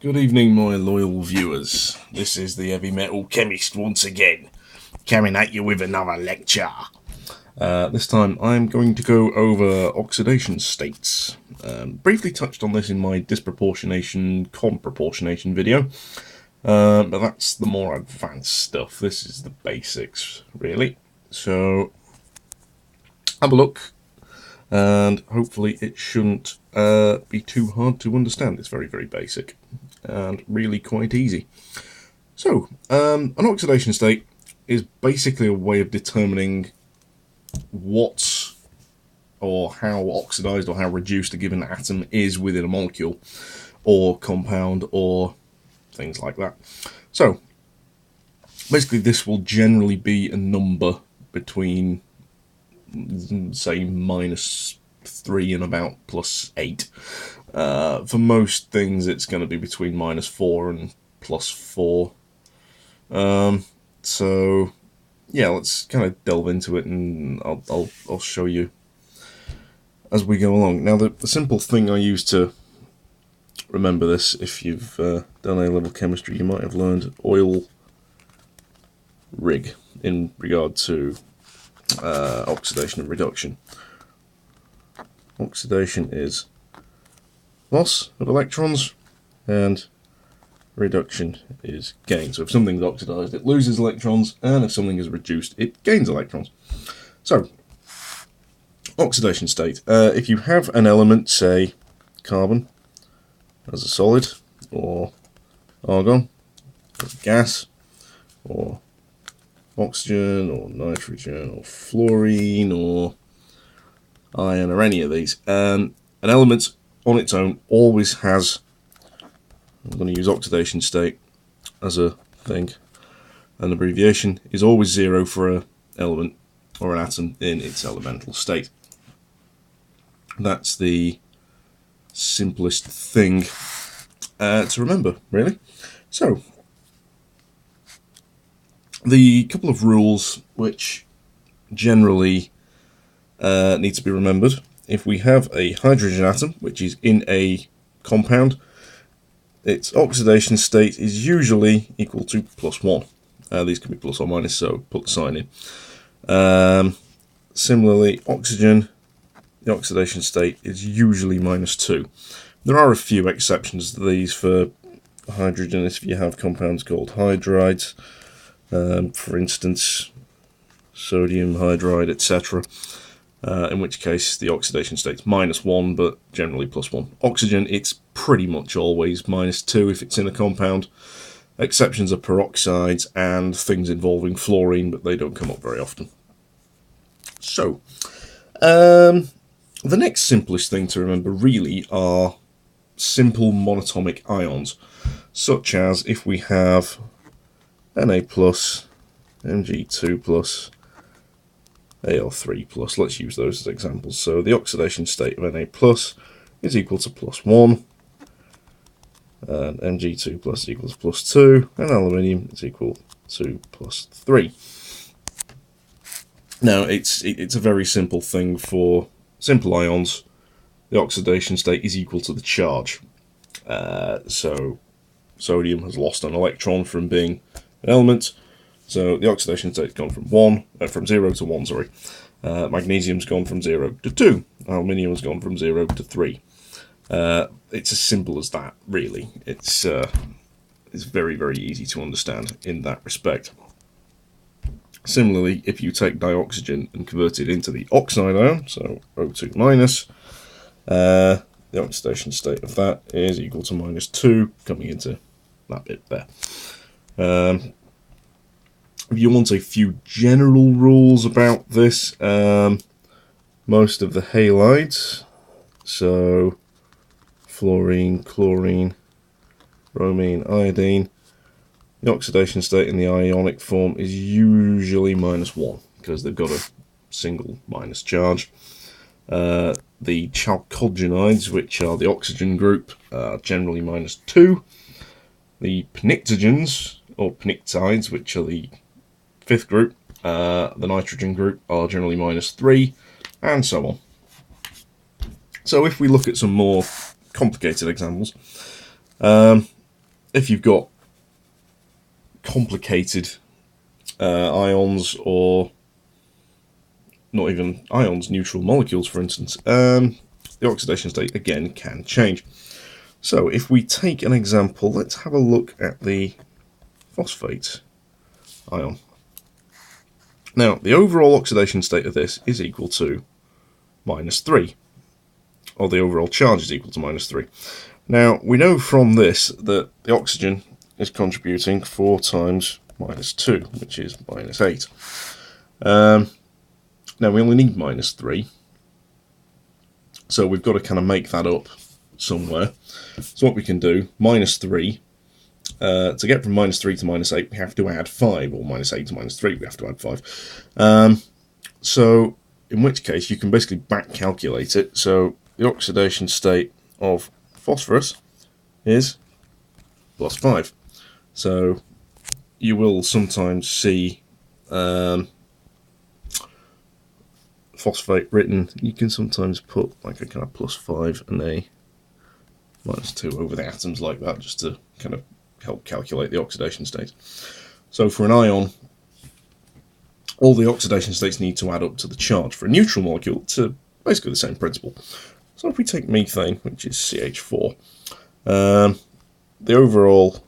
Good evening, my loyal viewers. This is the Heavy Metal Chemist once again, coming at you with another lecture. This time I'm going to go over oxidation states. Briefly touched on this in my disproportionation-comproportionation video, but that's the more advanced stuff. This is the basics, really. So, have a look, and hopefully it shouldn't be too hard to understand. It's very, very basic and really quite easy. So, an oxidation state is basically a way of determining what or how oxidized or how reduced a given atom is within a molecule or compound or things like that. So, basically this will generally be a number between, say, -3 and about +8. For most things it's going to be between -4 and +4. So yeah, let's kind of delve into it, and I'll show you as we go along. Now the simple thing I use to remember this, if you've done A-level chemistry, you might have learned oil rig in regard to oxidation and reduction. Oxidation is loss of electrons, and reduction is gain. So if something's oxidized, it loses electrons, and if something is reduced, it gains electrons. So, oxidation state. If you have an element, say carbon as a solid, or argon as a gas, or oxygen, or nitrogen, or fluorine, or iron, or any of these, an element on its own always has, I'm going to use oxidation state as a thing, an abbreviation, is always 0 for an element or an atom in its elemental state. That's the simplest thing to remember, really. So, the couple of rules which generally need to be remembered. If we have a hydrogen atom, which is in a compound, its oxidation state is usually equal to +1. These can be plus or minus, so put the sign in. Similarly, oxygen, the oxidation state is usually -2. There are a few exceptions to these for hydrogen if you have compounds called hydrides, for instance, sodium hydride, etc. In which case the oxidation state's -1, but generally +1. Oxygen, it's pretty much always -2 if it's in a compound. Exceptions are peroxides and things involving fluorine, but they don't come up very often. So, the next simplest thing to remember really are simple monatomic ions, such as if we have Na+, Mg2+, Al3+, let's use those as examples. So the oxidation state of Na+ is equal to +1, and Mg2+ equals +2, and aluminium is equal to +3. Now it's a very simple thing for simple ions. The oxidation state is equal to the charge. So sodium has lost an electron from being an element. So the oxidation state's gone from 0 to 1, sorry. Magnesium's gone from 0 to 2. Aluminium's gone from 0 to 3. It's as simple as that, really. It's very, very easy to understand in that respect. Similarly, if you take dioxygen and convert it into the oxide ion, so O2-, the oxidation state of that is equal to -2, coming into that bit there. If you want a few general rules about this, most of the halides, so fluorine, chlorine, bromine, iodine, the oxidation state in the ionic form is usually -1 because they've got a single minus charge. The chalcogenides, which are the oxygen group, are generally -2. The pnictogens, or pnictides, which are the fifth group, the nitrogen group, are generally -3, and so on. So if we look at some more complicated examples, if you've got complicated ions, or not even ions, neutral molecules, for instance, the oxidation state again can change. So if we take an example, let's have a look at the phosphate ion. Now, the overall oxidation state of this is equal to -3, or the overall charge is equal to -3. Now, we know from this that the oxygen is contributing 4 times -2, which is -8. Now, we only need -3, so we've got to kind of make that up somewhere. So what we can do, -3, to get from -3 to -8, we have to add 5, or -8 to -3, we have to add 5. So, in which case, you can basically back calculate it. So, the oxidation state of phosphorus is +5. So, you will sometimes see phosphate written. You can sometimes put like a kind of +5 and a -2 over the atoms like that, just to kind of help calculate the oxidation state. So for an ion, all the oxidation states need to add up to the charge. For a neutral molecule, it's basically the same principle. So if we take methane, which is CH4, the overall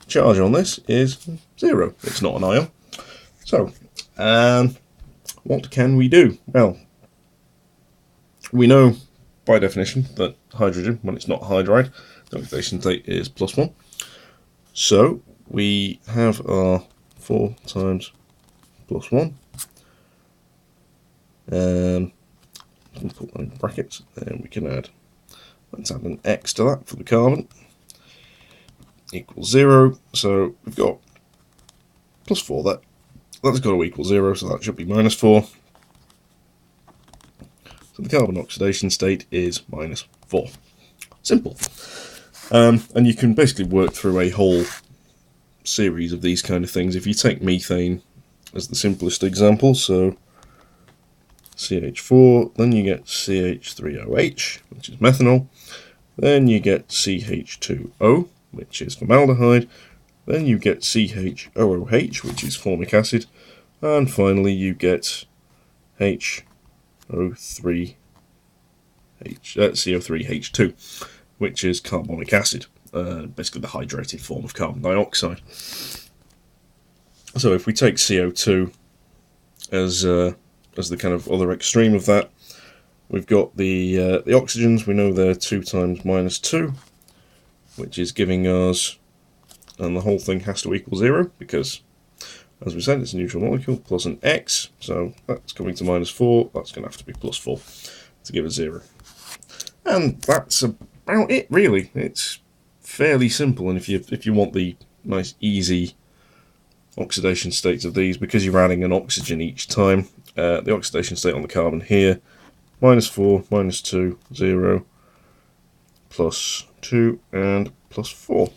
charge on this is 0. It's not an ion. So, what can we do? Well, we know by definition that hydrogen, when it's not hydride, the oxidation state is +1. So we have our 4 times +1. We'll put that in brackets, and we can add, let's add an X to that for the carbon, equals 0. So we've got +4 there. That's got to equal 0, so that should be -4. So the carbon oxidation state is -4. Simple. And you can basically work through a whole series of these kind of things. If you take methane as the simplest example, so CH4, then you get CH3OH, which is methanol, then you get CH2O, which is formaldehyde, then you get CHOOH, which is formic acid, and finally you get CO3H2, which is carbonic acid, basically the hydrated form of carbon dioxide. So if we take CO2 as the kind of other extreme of that, we've got the oxygens. We know they're 2 times -2, which is giving us, and the whole thing has to equal 0 because, as we said, it's a neutral molecule, plus an X, so that's coming to -4. That's going to have to be +4 to give us 0. And that's about it, really. It's fairly simple, and if you want the nice easy oxidation states of these, because you're adding an oxygen each time, the oxidation state on the carbon here, -4, -2, 0, +2, and +4.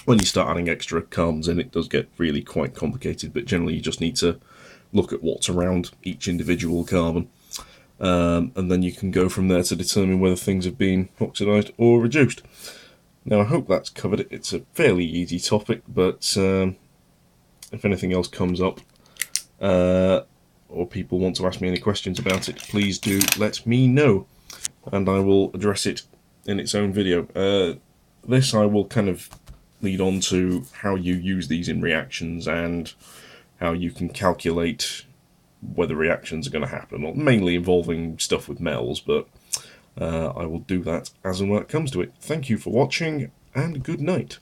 When you start adding extra carbons in, it does get really quite complicated, but generally you just need to look at what's around each individual carbon, and then you can go from there to determine whether things have been oxidized or reduced. Now, I hope that's covered it. It's a fairly easy topic, but if anything else comes up, or people want to ask me any questions about it, please do let me know, and I will address it in its own video. This I will kind of lead on to how you use these in reactions and how you can calculate whether reactions are going to happen, well, mainly involving stuff with metals, but I will do that as and when it comes to it. Thank you for watching, and good night.